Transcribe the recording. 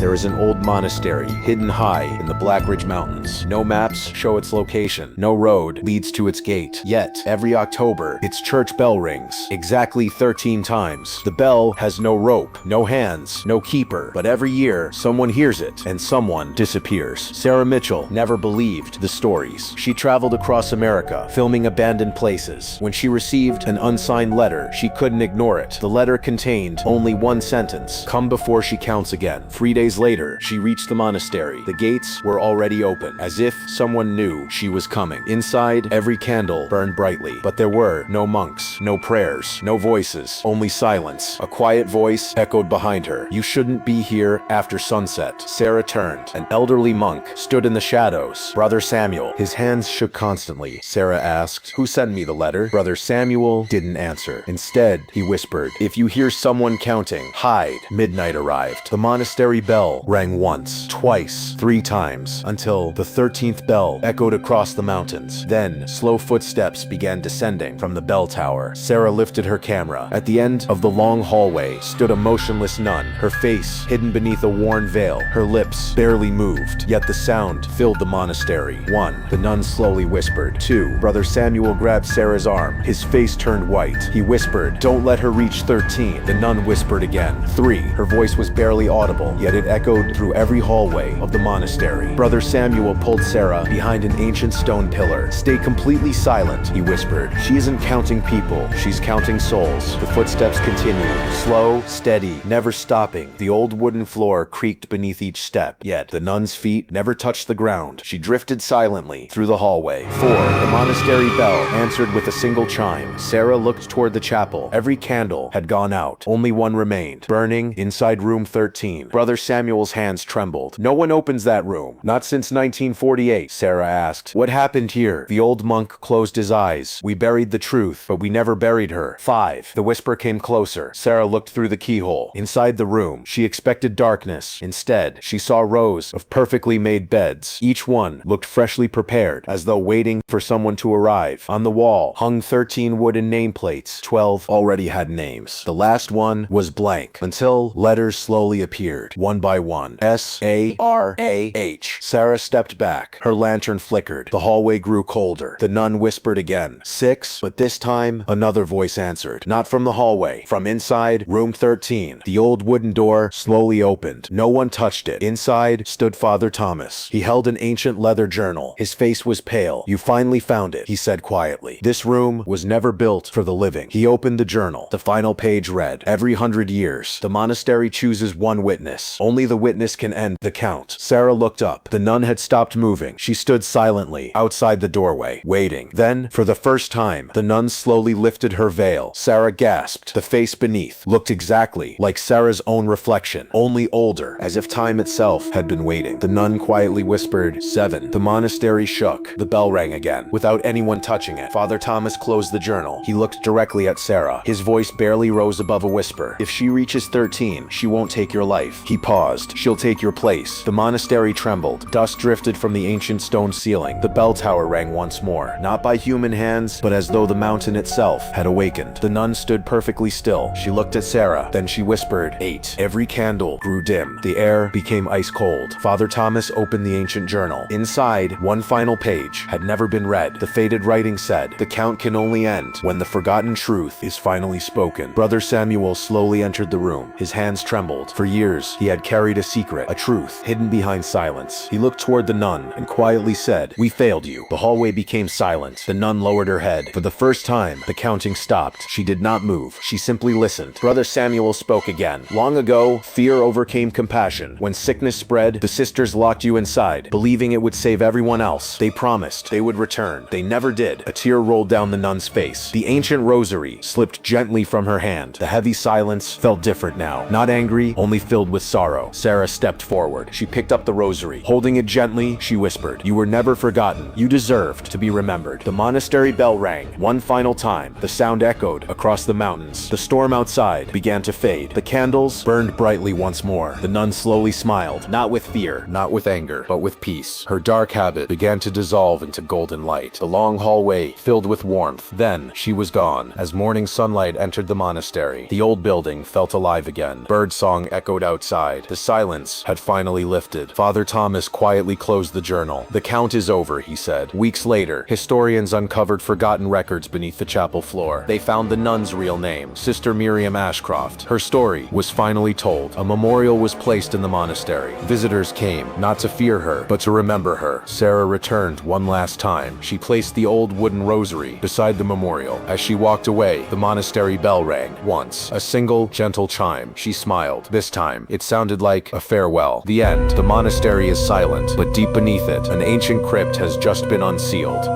There is an old monastery hidden high in the Black Ridge Mountains. No maps show its location. No road leads to its gate. Yet, every October, its church bell rings exactly 13 times. The bell has no rope, no hands, no keeper, but every year, someone hears it and someone disappears. Sarah Mitchell never believed the stories. She traveled across America, filming abandoned places. When she received an unsigned letter, she couldn't ignore it. The letter contained only one sentence: come before she counts again. 3 days later, she reached the monastery. The gates were already open, as if someone knew she was coming. Inside, every candle burned brightly, but there were no monks, no prayers, no voices, only silence. A quiet voice echoed behind her. You shouldn't be here after sunset. Sarah turned. An elderly monk stood in the shadows. Brother Samuel. His hands shook constantly. Sarah asked, who sent me the letter? Brother Samuel didn't answer. Instead, he whispered, if you hear someone counting, hide. Midnight arrived. The monastery bell rang once, twice, 3 times, until the 13th bell echoed across the mountains. Then, slow footsteps began descending from the bell tower. Sarah lifted her camera. At the end of the long hallway stood a motionless nun, her face hidden beneath a worn veil. Her lips barely moved, yet the sound filled the monastery. 1. The nun slowly whispered. 2. Brother Samuel grabbed Sarah's arm. His face turned white. He whispered, don't let her reach 13. The nun whispered again. 3. Her voice was barely audible, yet it echoed through every hallway of the monastery. Brother Samuel pulled Sarah behind an ancient stone pillar. Stay completely silent, he whispered. She isn't counting people, she's counting souls. The footsteps continued, slow, steady, never stopping. The old wooden floor creaked beneath each step, yet the nun's feet never touched the ground. She drifted silently through the hallway. 4. The monastery bell answered with a single chime. Sarah looked toward the chapel. Every candle had gone out. Only one remained, burning inside room 13. Brother Samuel's hands trembled. No one opens that room. Not since 1948, Sarah asked. What happened here? The old monk closed his eyes. We buried the truth, but we never buried her. 5. The whisper came closer. Sarah looked through the keyhole. Inside the room, she expected darkness. Instead, she saw rows of perfectly made beds. Each one looked freshly prepared, as though waiting for someone to arrive. On the wall hung 13 wooden nameplates. 12 already had names. The last one was blank, until letters slowly appeared, one by one. S-A-R-A-H. Sarah stepped back. Her lantern flickered. The hallway grew colder. The nun whispered again. 6. But this time, another voice answered. Not from the hallway. From inside, room 13. The old wooden door slowly opened. No one touched it. Inside stood Father Thomas. He held an ancient leather journal. His face was pale. You finally found it, he said quietly. This room was never built for the living. He opened the journal. The final page read, every 100 years, the monastery chooses one witness. Only the witness can end the count. Sarah looked up. The nun had stopped moving. She stood silently outside the doorway, waiting. Then, for the first time, the nun slowly lifted her veil. Sarah gasped. The face beneath looked exactly like Sarah's own reflection, only older, as if time itself had been waiting. The nun quietly whispered, 7. The monastery shook. The bell rang again, without anyone touching it. Father Thomas closed the journal. He looked directly at Sarah. His voice barely rose above a whisper. If she reaches 13, she won't take your life. He paused. She'll take your place. The monastery trembled. Dust drifted from the ancient stone ceiling. The bell tower rang once more, not by human hands, but as though the mountain itself had awakened. The nun stood perfectly still. She looked at Sarah. Then she whispered, 8. Every candle grew dim. The air became ice cold. Father Thomas opened the ancient journal. Inside, one final page had never been read. The faded writing said, the count can only end when the forgotten truth is finally spoken. Brother Samuel slowly entered the room. His hands trembled. For years, he had carried a secret, a truth, hidden behind silence. He looked toward the nun and quietly said, we failed you. The hallway became silent. The nun lowered her head. For the first time, the counting stopped. She did not move. She simply listened. Brother Samuel spoke again. Long ago, fear overcame compassion. When sickness spread, the sisters locked you inside, believing it would save everyone else. They promised they would return. They never did. A tear rolled down the nun's face. The ancient rosary slipped gently from her hand. The heavy silence felt different now. Not angry, only filled with sorrow. Sarah stepped forward. She picked up the rosary. Holding it gently, she whispered, you were never forgotten. You deserved to be remembered. The monastery bell rang one final time. The sound echoed across the mountains. The storm outside began to fade. The candles burned brightly once more. The nun slowly smiled, not with fear, not with anger, but with peace. Her dark habit began to dissolve into golden light. The long hallway filled with warmth. Then she was gone. As morning sunlight entered the monastery, the old building felt alive again. Birdsong echoed outside. The silence had finally lifted. Father Thomas quietly closed the journal. "The count is over," he said. Weeks later, historians uncovered forgotten records beneath the chapel floor. They found the nun's real name, Sister Miriam Ashcroft. Her story was finally told. A memorial was placed in the monastery. Visitors came, not to fear her, but to remember her. Sarah returned one last time. She placed the old wooden rosary beside the memorial. As she walked away, the monastery bell rang once. A single, gentle chime. She smiled. This time, it sounded like a farewell. The end. The monastery is silent, but deep beneath it, an ancient crypt has just been unsealed.